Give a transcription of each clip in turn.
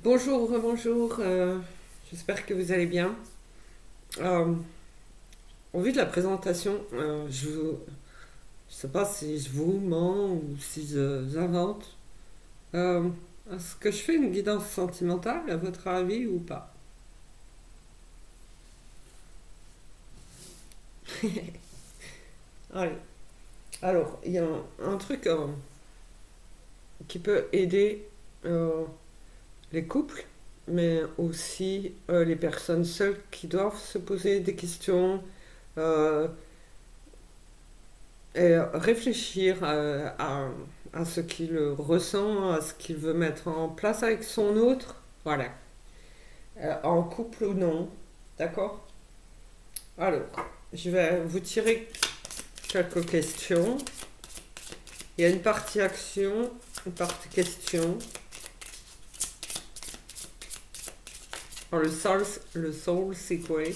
Bonjour, bonjour. J'espère que vous allez bien. Euh, Au vu de la présentation, je sais pas si je vous mens ou si j'invente. Euh, Est-ce que je fais une guidance sentimentale à votre avis ou pas? Allez. Alors, il y a un truc qui peut aider euh, les couples, mais aussi les personnes seules qui doivent se poser des questions. euh, Et réfléchir à ce qu'il ressent, à ce qu'il veut mettre en place avec son autre. Voilà. En couple ou non. D'accord. Alors, je vais vous tirer quelques questions. Il y a une partie action, une partie question. Alors, le soul secret.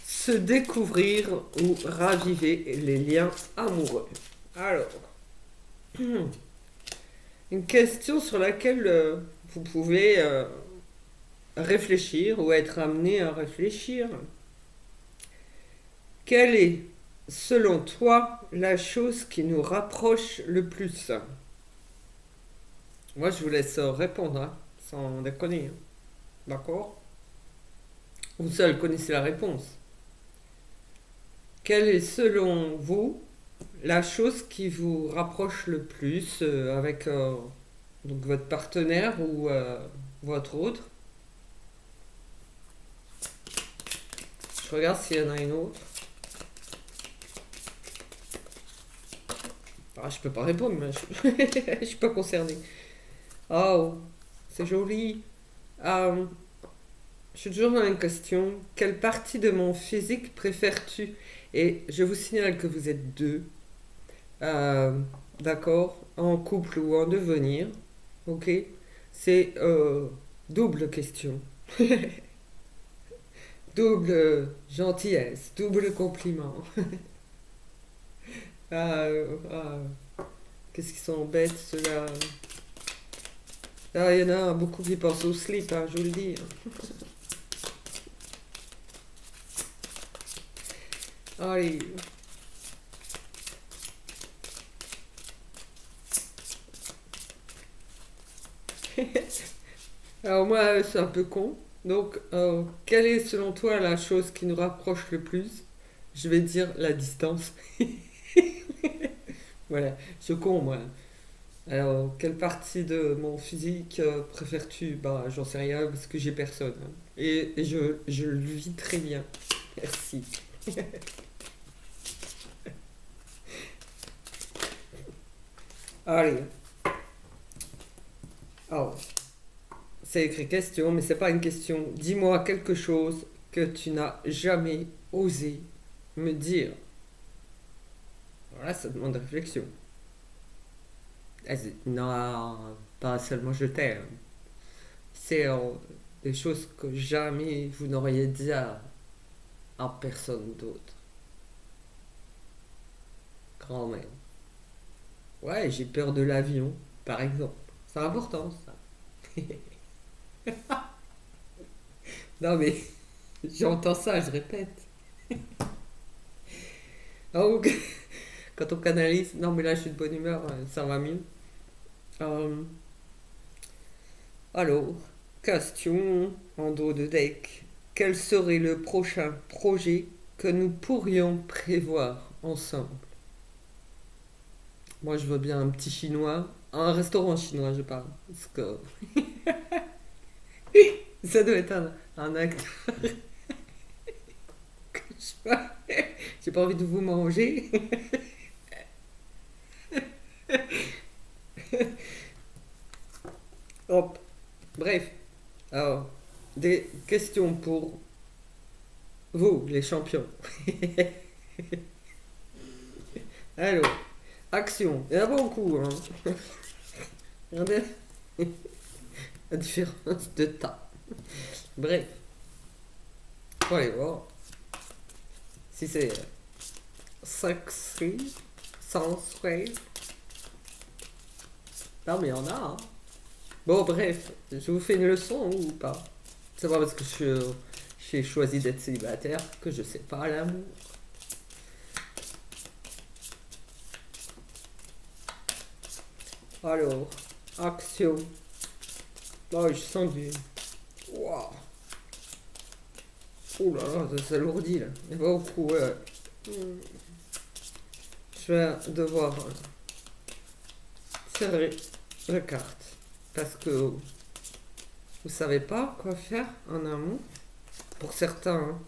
Se découvrir ou raviver les liens amoureux. Alors, une question sur laquelle vous pouvez réfléchir ou être amené à réfléchir. Quelle est, selon toi, la chose qui nous rapproche le plus? Moi, je vous laisse répondre, hein, sans déconner. Hein. D'accord? Vous seul connaissez la réponse. Quelle est, selon vous, la chose qui vous rapproche le plus avec donc votre partenaire ou votre autre? Je regarde s'il y en a une autre. Ah, je peux pas répondre, mais je suis pas concernée. Oh, c'est joli. Euh, je suis toujours dans une question. Quelle partie de mon physique préfères-tu? Et je vous signale que vous êtes deux, euh, d'accord, en couple ou en devenir, ok? C'est double question, double gentillesse, double compliment. Ah, ah, qu'est-ce qu'ils sont bêtes ceux-là. Ah, il y en a beaucoup qui pensent au slip, hein, je vous le dis. Allez. Alors moi, c'est un peu con. Donc, quelle est selon toi la chose qui nous rapproche le plus? Je vais dire la distance. Voilà, je suis con moi. Alors, quelle partie de mon physique préfères-tu? Bah, j'en sais rien parce que j'ai personne. Hein. Et je le vis très bien. Merci. Allez. Alors, c'est écrit question, mais c'est pas une question. Dis-moi quelque chose que tu n'as jamais osé me dire. Voilà, ça demande réflexion. Non, pas seulement je t'aime. C'est des choses que jamais vous n'auriez dit à personne d'autre. Quand même. Ouais, j'ai peur de l'avion, par exemple. C'est important, ça. Non, mais j'entends ça, je répète. Donc, quand on canalise, non, mais là, je suis de bonne humeur, ça va mieux. Euh, alors, question en dos de deck. Quel serait le prochain projet que nous pourrions prévoir ensemble? Moi, je veux bien un petit chinois, un restaurant chinois, je parle. Parce que ça doit être un acte. J'ai pas envie de vous manger. Hop. Bref. Alors, des questions pour vous, les champions. Alors, action. Il y en a beaucoup, hein. Regardez la différence de temps. Bref. Faut aller voir si c'est sexy, sensuel. Non, mais il y en a, hein. Bon, bref, je vous fais une leçon ou pas? C'est pas parce que j'ai choisi d'être célibataire que je sais pas l'amour. Alors, action. Oh, je sens du... Waouh. Oh là là, ça s'alourdit là. Il va beaucoup, ouais. Je vais devoir tirer la carte. Parce que vous savez pas quoi faire en amour. Pour certains, hein.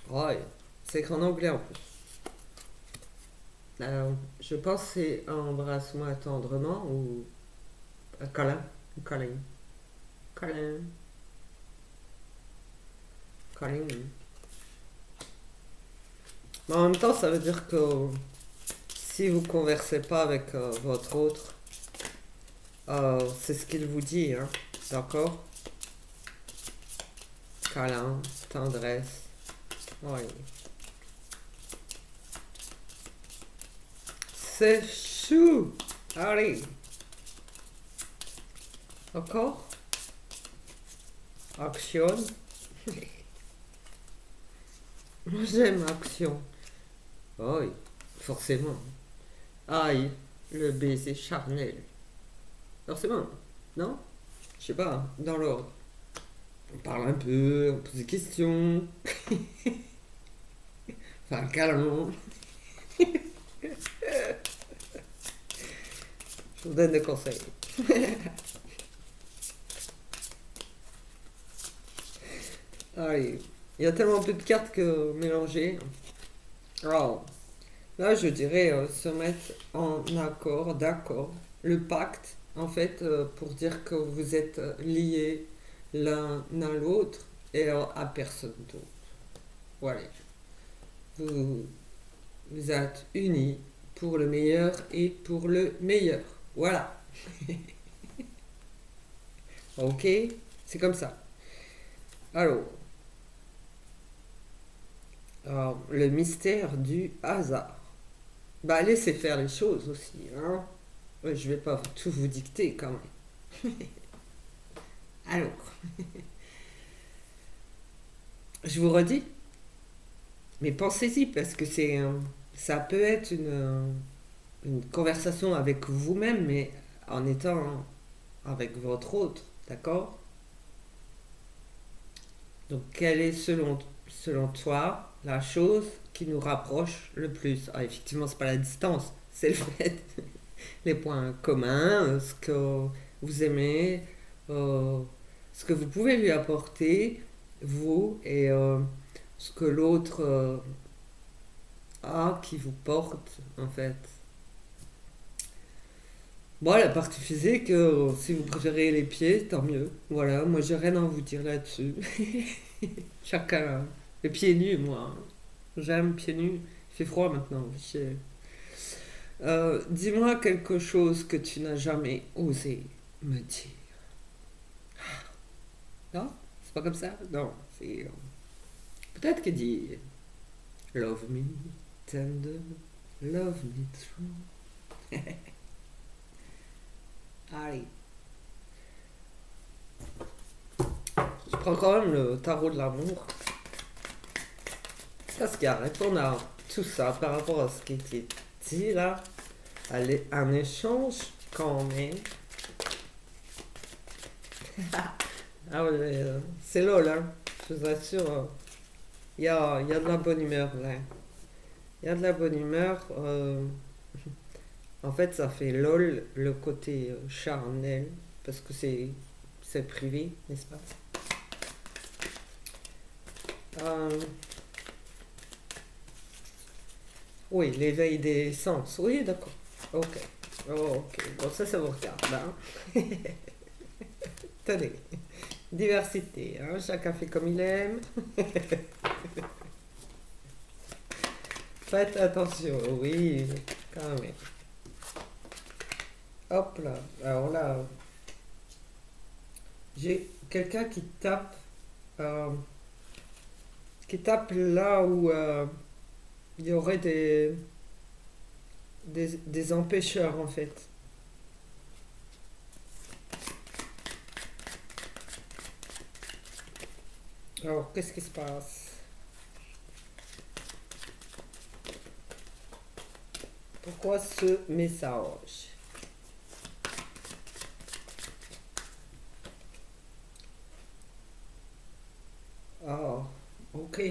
Ouais, c'est écrit en anglais en plus. Alors, je pense que c'est embrasse-moi tendrement ou un câlin. Un câlin. Câlin. Câlin. Mais en même temps, ça veut dire que si vous conversez pas avec votre autre, c'est ce qu'il vous dit, hein. D'accord? Câlin, tendresse. Oui. C'est chou. Allez. Encore? Action. Moi j'aime action. Oui, forcément. Aïe, le baiser charnel. Forcément. Non? Je sais pas, dans l'ordre. On parle un peu, on pose des questions. Enfin, câlin. Je vous donne des conseils. Allez, il y a tellement peu de cartes que mélanger. Alors, là, je dirais se mettre en accord, d'accord. Le pacte, en fait, pour dire que vous êtes liés l'un à l'autre et à personne d'autre. Voilà. Vous, vous êtes unis pour le meilleur et pour le meilleur. Voilà. Ok? C'est comme ça. Alors, le mystère du hasard. Bah, laissez faire les choses aussi, hein. Ouais, je vais pas tout vous dicter quand même. Alors, je vous redis, mais pensez-y parce que ça peut être une conversation avec vous-même, mais en étant avec votre autre, d'accord? Donc, quelle est selon toi la chose qui nous rapproche le plus? Ah, effectivement, c'est pas la distance, c'est le fait, les points communs, ce que vous aimez, euh, ce que vous pouvez lui apporter, vous, et ce que l'autre a qui vous porte, en fait. Bon, la partie physique, si vous préférez les pieds, tant mieux. Voilà, moi j'ai rien à vous dire là-dessus. Chacun. Les pieds nus, moi. J'aime pieds nus. Il fait froid maintenant. Dis-moi quelque chose que tu n'as jamais osé me dire. Non? C'est pas comme ça? Non. C'est. Peut-être qu'il dit Love me tender, love me true. Allez. Je prends quand même le tarot de l'amour. Parce qu'il y a répondre à tout ça par rapport à ce qui était dit là. Allez, un échange quand même. Ah ouais, c'est lol, hein. Je vous assure, il y a de la bonne humeur là. Il y a de la bonne humeur. En fait, ça fait lol le côté charnel. Parce que c'est privé, n'est-ce pas? Euh, oui, l'éveil des sens. Oui, d'accord. Ok. Oh, ok. Bon, ça vous regarde, hein. Tenez. Diversité, hein. Chacun fait comme il aime. Faites attention, oui, quand même. Hop là. Alors là, j'ai quelqu'un euh, qui tape là où il y aurait des empêcheurs en fait. Alors, qu'est-ce qui se passe? Pourquoi ce message? Ah, ok.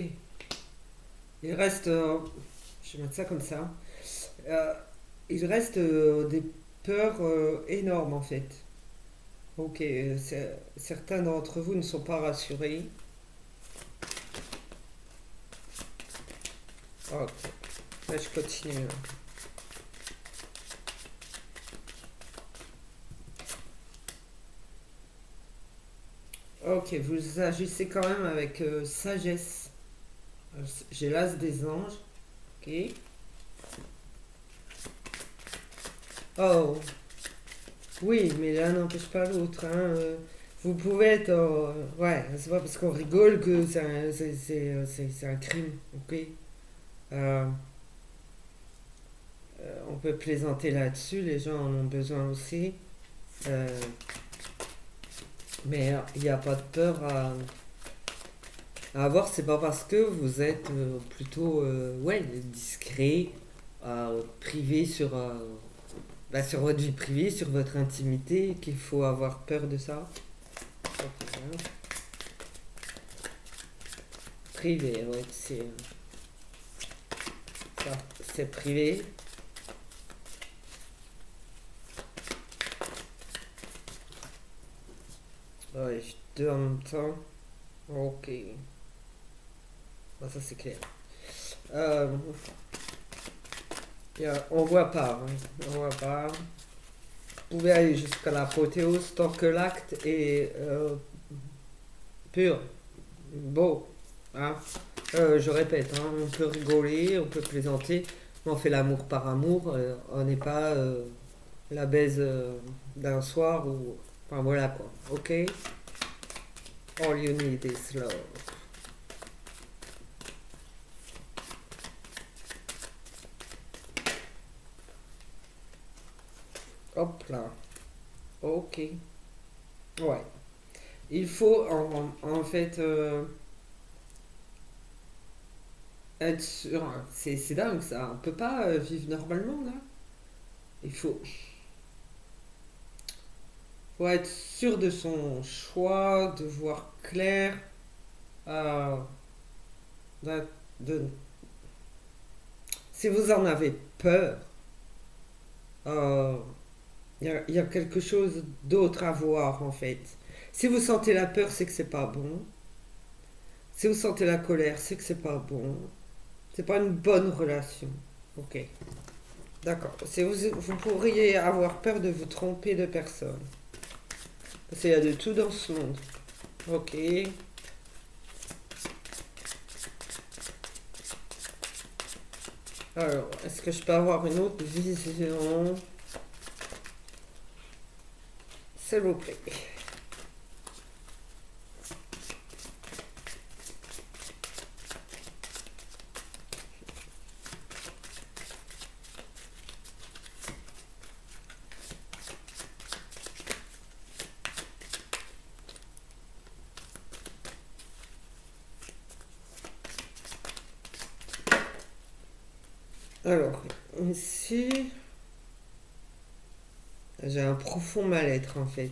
Il reste, je vais mettre ça comme ça. Euh, il reste des peurs énormes en fait. Ok, certains d'entre vous ne sont pas rassurés. Ok, là je continue. Ok, vous agissez quand même avec sagesse. J'ai l'as des anges. Ok. Oh, oui, mais l'un n'empêche pas l'autre. Hein. Vous pouvez être. Ouais, c'est pas parce qu'on rigole que c'est un crime. Ok. Euh, on peut plaisanter là-dessus, les gens en ont besoin aussi. Euh, mais il n'y a pas de peur à avoir, c'est pas parce que vous êtes plutôt ouais, discret, privé sur votre vie privée, sur votre intimité, qu'il faut avoir peur de ça. Privé, ouais, ça, c'est privé. Ouais, deux en même temps. Ok, bah, ça c'est clair. Euh, on voit pas, hein. On voit pas. Vous pouvez aller jusqu'à l'apothéose tant que l'acte est pur, beau. Hein. Je répète, hein, on peut rigoler, on peut plaisanter, mais on fait l'amour par amour. On n'est pas la baise d'un soir ou. Enfin voilà quoi. Ok? All you need is love. Hop là. Ok. Ouais. Il faut en fait être sûr. C'est dingue ça. On peut pas vivre normalement là. Il faut être sûr de son choix, de voir clair. euh, de- de- si vous en avez peur, euh, il y a quelque chose d'autre à voir en fait. Si vous sentez la peur, c'est que c'est pas bon. Si vous sentez la colère, c'est que c'est pas bon. C'est pas une bonne relation. Ok, d'accord. Vous pourriez avoir peur de vous tromper de personne. Parce qu'il y a de tout dans ce monde. Ok. Alors, est-ce que je peux avoir une autre vision? S'il vous plaît. Alors, ici, j'ai un profond mal-être en fait.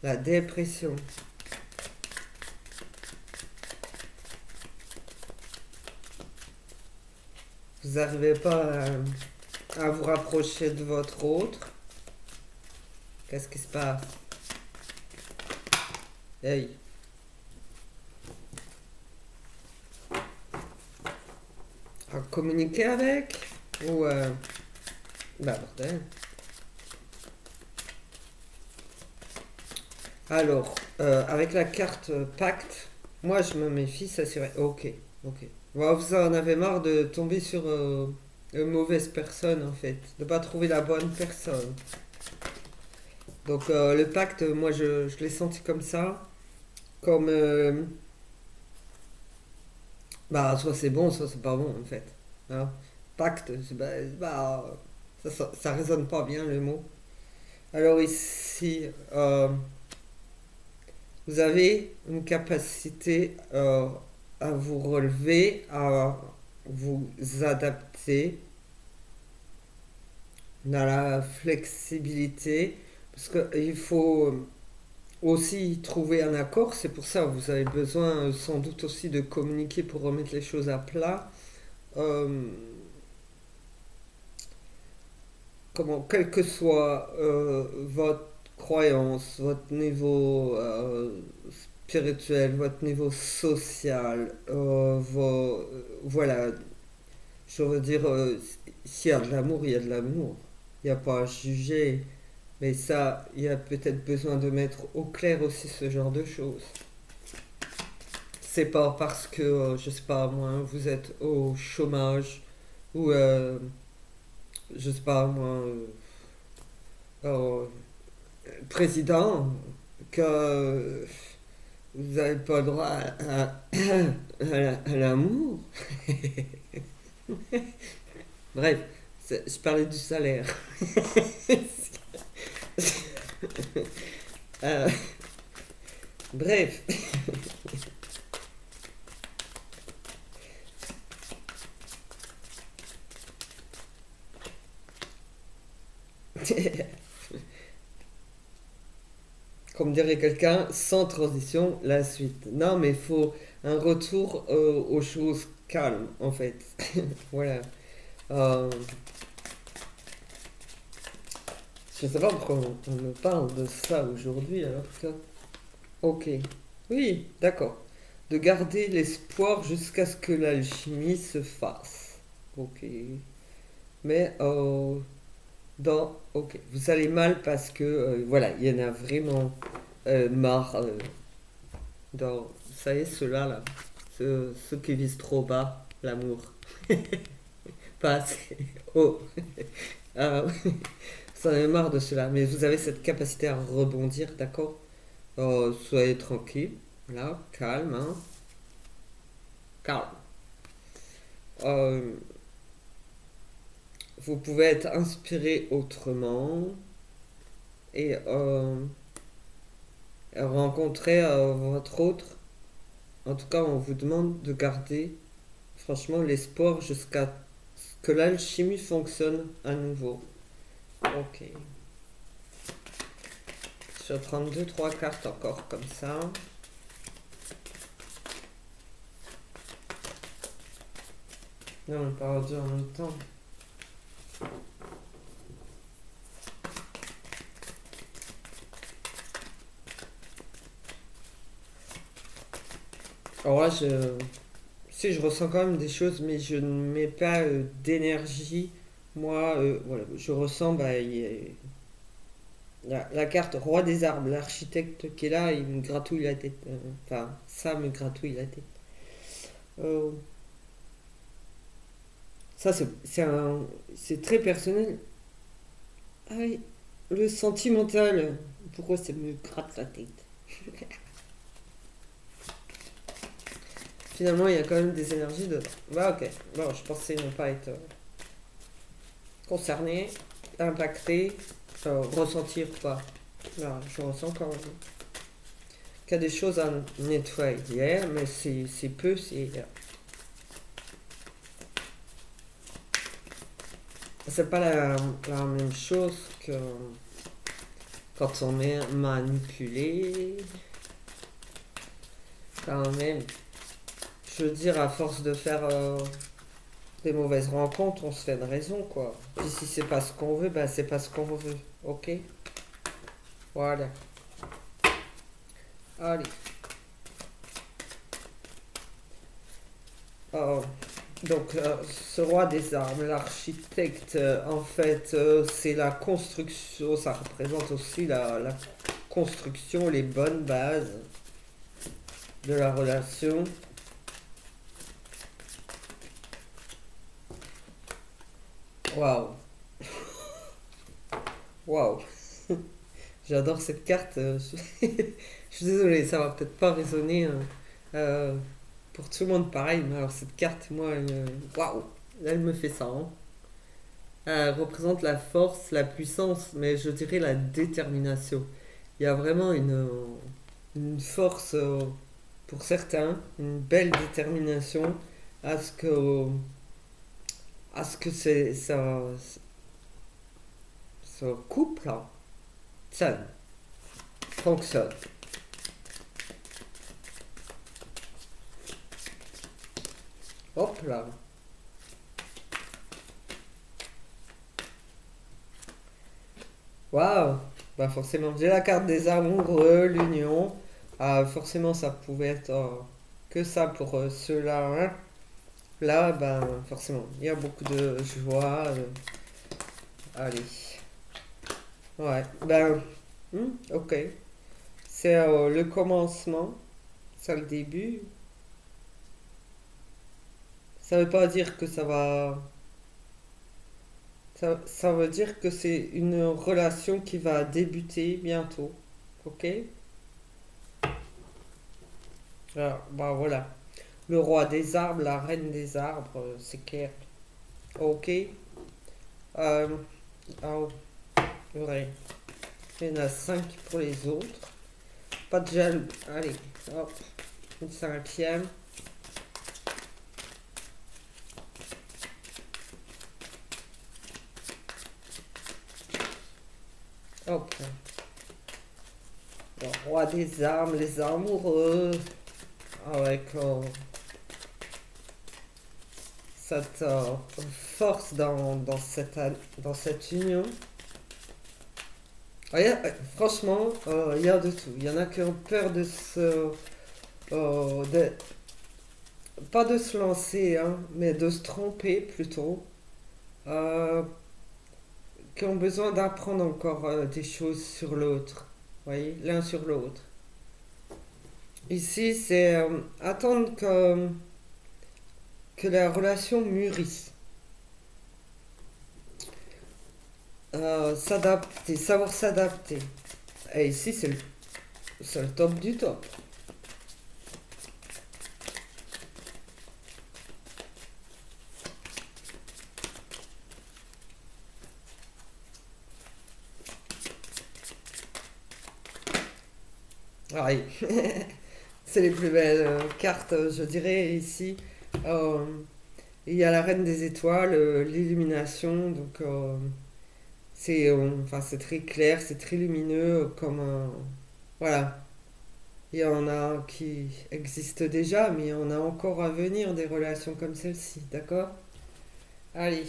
La dépression. Vous n'arrivez pas à vous rapprocher de votre autre. Qu'est-ce qui se passe? Hey. À communiquer avec? Ou bah bordel. Alors, avec la carte pacte, moi je me méfie, ça serait. Ok, ok. Bon, vous en avez marre de tomber sur une mauvaise personne en fait, de pas trouver la bonne personne. Donc le pacte, moi je l'ai senti comme ça, comme bah soit c'est bon, soit c'est pas bon en fait. Hein. Pacte, ça résonne pas bien le mot. Alors ici, Vous avez une capacité à vous relever, à vous adapter, dans la flexibilité, parce qu'il faut aussi trouver un accord. C'est pour ça que vous avez besoin sans doute aussi de communiquer pour remettre les choses à plat. Euh, Quelle que soit votre croyance, votre niveau spirituel, votre niveau social, voilà, je veux dire, s'il y a de l'amour, il y a de l'amour. Il n'y a pas à juger. Mais ça, il y a peut-être besoin de mettre au clair aussi ce genre de choses. C'est pas parce que, je sais pas moi, vous êtes au chômage ou, je sais pas moi, euh, président que vous n'avez pas le droit à l'amour. Bref, je parlais du salaire. Euh, bref. Comme dirait quelqu'un, sans transition, la suite. Non, mais il faut un retour aux choses calmes, en fait. Voilà. Euh, je sais pas pourquoi on me parle de ça aujourd'hui, alors que... Ok. Oui, d'accord. De garder l'espoir jusqu'à ce que l'alchimie se fasse. Ok. Mais Ok, vous allez mal parce que voilà, il y en a vraiment marre ça y est, ceux-là là, ceux qui visent trop bas, l'amour, pas assez haut. Ah, vous en avez marre de cela, mais vous avez cette capacité à rebondir, d'accord. Soyez tranquille, là, calme, hein, calme. Euh, vous pouvez être inspiré autrement et rencontrer votre autre. En tout cas, on vous demande de garder franchement l'espoir jusqu'à ce que l'alchimie fonctionne à nouveau. Ok. Je vais prendre deux, trois cartes encore comme ça. Non, on pas deux en même temps. Alors là, si je ressens quand même des choses, mais je ne mets pas d'énergie. Moi, voilà, je ressens, bah, la carte roi des arbres, l'architecte qui est là, il me gratouille la tête. Enfin, ça me gratouille la tête. Euh, Ça, c'est très personnel. Ah oui, le sentimental. Pourquoi ça me gratte la tête? Finalement, il y a quand même des énergies dedans. Bah ok. Bon, je pensais ne pas être concerné, impacté, ressentir pas. Là, je ressens quand même qu'il y a des choses à nettoyer, mais c'est peu, c'est pas la même chose que quand on est manipulé. Quand même, je veux dire, à force de faire des mauvaises rencontres, on se fait une raison, quoi. Puis si c'est pas ce qu'on veut, bah c'est pas ce qu'on veut. Ok. Voilà. Allez. Oh. Donc, ce roi des armes, l'architecte, en fait, c'est la construction, ça représente aussi la construction, les bonnes bases de la relation. Waouh, waouh, j'adore cette carte. Je suis désolée, ça va peut-être pas résonner hein, euh, pour tout le monde pareil, mais alors cette carte, moi, waouh, elle me fait ça. Hein. Elle représente la force, la puissance, mais je dirais la détermination. Il y a vraiment une force pour certains, une belle détermination à ce que, ce couple-là, ça fonctionne. Hop là. Waouh! Bah forcément, j'ai la carte des amoureux, l'union. Ah, forcément, ça pouvait être que ça pour ceux-là, hein. Là, ben forcément, il y a beaucoup de joie. Allez. Ouais, ben, ok. C'est le commencement, c'est le début. Ça veut pas dire que ça va. Ça veut dire que c'est une relation qui va débuter bientôt. Ok? Ah, bah voilà. Le roi des arbres, la reine des arbres, c'est clair. Ok. Euh, oh, ouais. Il y en a 5 pour les autres. Pas de jaloux. Allez, hop. Une cinquième. Hop. Le roi des armes, les amoureux. Avec cette force dans cette union. Ah, franchement, il y a de tout. Il y en a qui ont peur de se... de, pas de se lancer, hein, mais de se tromper plutôt. Euh, qui ont besoin d'apprendre encore des choses sur l'autre. Vous voyez, l'un sur l'autre. Ici, c'est attendre que la relation mûrisse. S'adapter, savoir s'adapter. Et ici, c'est le top du top. Ah oui, c'est les plus belles cartes, je dirais, ici. Euh, il y a la reine des étoiles, l'illumination, donc enfin, c'est très clair, c'est très lumineux, comme un... Voilà, il y en a qui existent déjà, mais il y en a encore à venir des relations comme celle-ci, d'accord? Allez,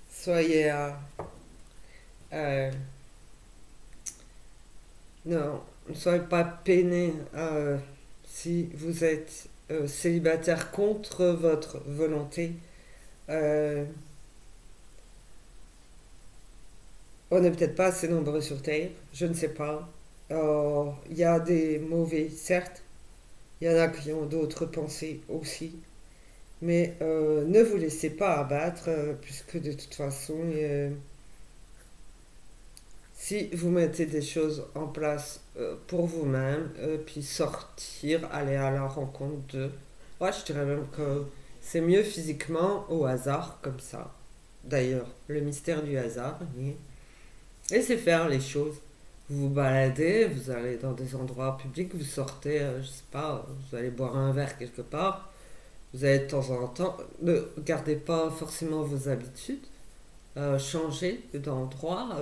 soyez euh, non, ne soyez pas peinés si vous êtes célibataire contre votre volonté. Euh, on n'est peut-être pas assez nombreux sur Terre, je ne sais pas. Il y a des mauvais, certes. Il y en a qui ont d'autres pensées aussi. Mais ne vous laissez pas abattre, puisque de toute façon, si vous mettez des choses en place pour vous-même, puis sortir, aller à la rencontre de... Ouais, je dirais même que c'est mieux physiquement au hasard, comme ça. D'ailleurs, le mystère du hasard. Laissez faire les choses. Vous vous baladez, vous allez dans des endroits publics, vous sortez, je sais pas, vous allez boire un verre quelque part. Vous allez de temps en temps, ne gardez pas forcément vos habitudes, changez d'endroit,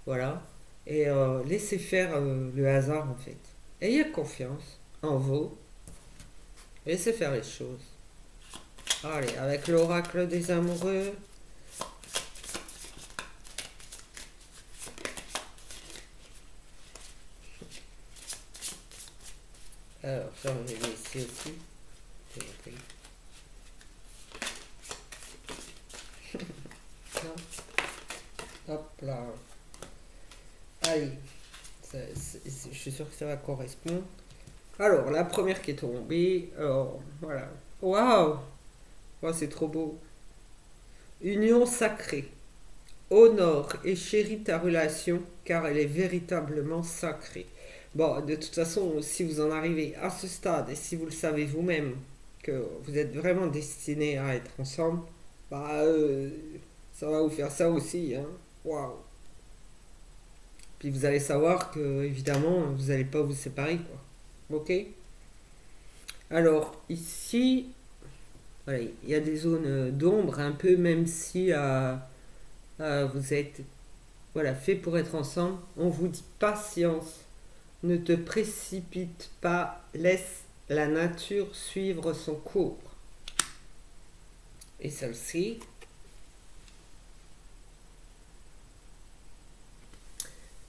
voilà, et laissez faire le hasard en fait. Ayez confiance en vous, laissez faire les choses. Allez, avec l'oracle des amoureux. Alors, ça, on va ici aussi. Hop là. Allez, je suis sûr que ça va correspondre. Alors, la première qui est tombée, alors, voilà. Waouh! Oh, c'est trop beau. Union sacrée. Honore et chéris ta relation car elle est véritablement sacrée. Bon, de toute façon, si vous en arrivez à ce stade et si vous le savez vous-même que vous êtes vraiment destiné à être ensemble, bah, ça va vous faire ça aussi, hein. Waouh! Puis vous allez savoir que, évidemment, vous n'allez pas vous séparer, quoi. Ok? Alors, ici, voilà, il y a des zones d'ombre, un peu, même si vous êtes voilà, fait pour être ensemble. On vous dit patience, ne te précipite pas, laisse la nature suivre son cours. Et celle-ci,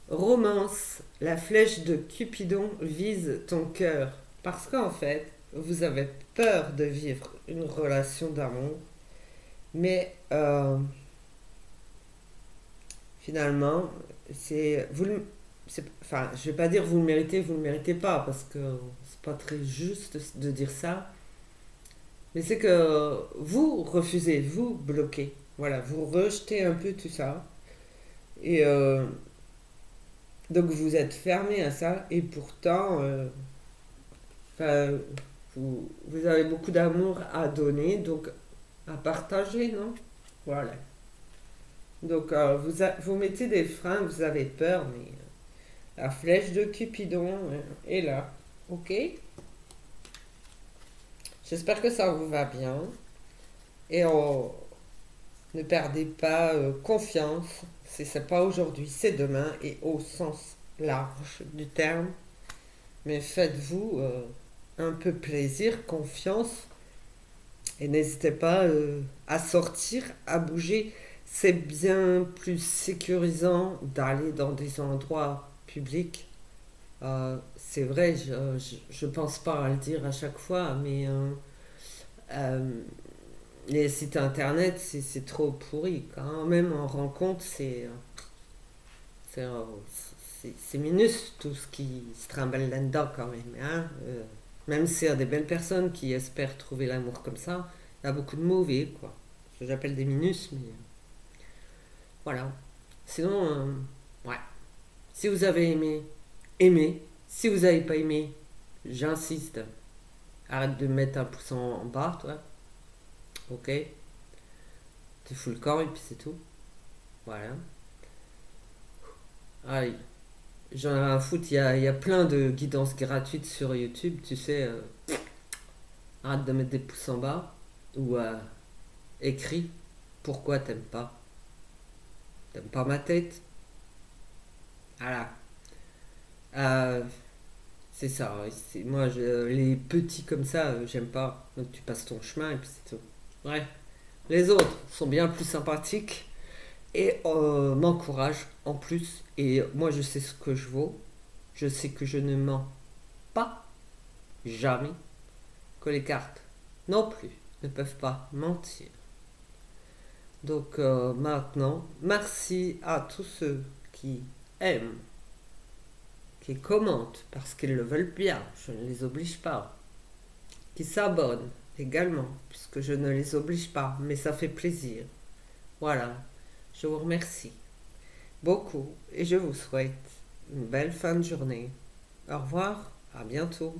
romance, la flèche de Cupidon vise ton cœur. Parce qu'en fait, vous avez peur de vivre une relation d'amour, mais finalement, enfin, je vais pas dire vous le méritez pas, parce que c'est pas très juste de dire ça, mais c'est que vous refusez, vous bloquez, voilà, vous rejetez un peu tout ça, et donc vous êtes fermé à ça, et pourtant, enfin, vous avez beaucoup d'amour à donner, donc à partager, non? Voilà. Donc vous mettez des freins, vous avez peur, mais la flèche de Cupidon est là. Ok? J'espère que ça vous va bien. Et ne perdez pas confiance. Si c'est pas aujourd'hui, c'est demain et au sens large du terme. Mais faites-vous un peu plaisir, confiance. Et n'hésitez pas à sortir, à bouger. C'est bien plus sécurisant d'aller dans des endroits publics. C'est vrai, je pense pas à le dire à chaque fois, mais euh, les sites internet, c'est trop pourri. Quand même, en rencontre, c'est, euh, c'est minus tout ce qui se trimballe là-dedans quand même. Hein. Même s'il y a des belles personnes qui espèrent trouver l'amour comme ça, il y a beaucoup de mauvais, quoi. J'appelle des minus, mais voilà. Sinon, ouais. Si vous avez aimé, aimez. Si vous n'avez pas aimé, j'insiste. Arrête de mettre un pouce en bas, toi. Ok? Tu fous le camp et puis c'est tout. Voilà. Allez. J'en ai rien à foutre. Il y a plein de guidances gratuites sur YouTube. Tu sais, arrête de mettre des pouces en bas. Ou écris pourquoi t'aimes pas. T'aimes pas ma tête? Voilà. Euh, c'est ça. Moi, les petits comme ça, j'aime pas. Donc tu passes ton chemin et puis c'est tout. Ouais. Les autres sont bien plus sympathiques et m'encouragent en plus. Et moi, je sais ce que je vaux. Je sais que je ne mens pas, jamais, que les cartes non plus ne peuvent pas mentir. Donc maintenant, merci à tous ceux qui aiment, qui commentent parce qu'ils le veulent bien, je ne les oblige pas, qui s'abonnent également, puisque je ne les oblige pas, mais ça fait plaisir. Voilà, je vous remercie beaucoup et je vous souhaite une belle fin de journée. Au revoir, à bientôt.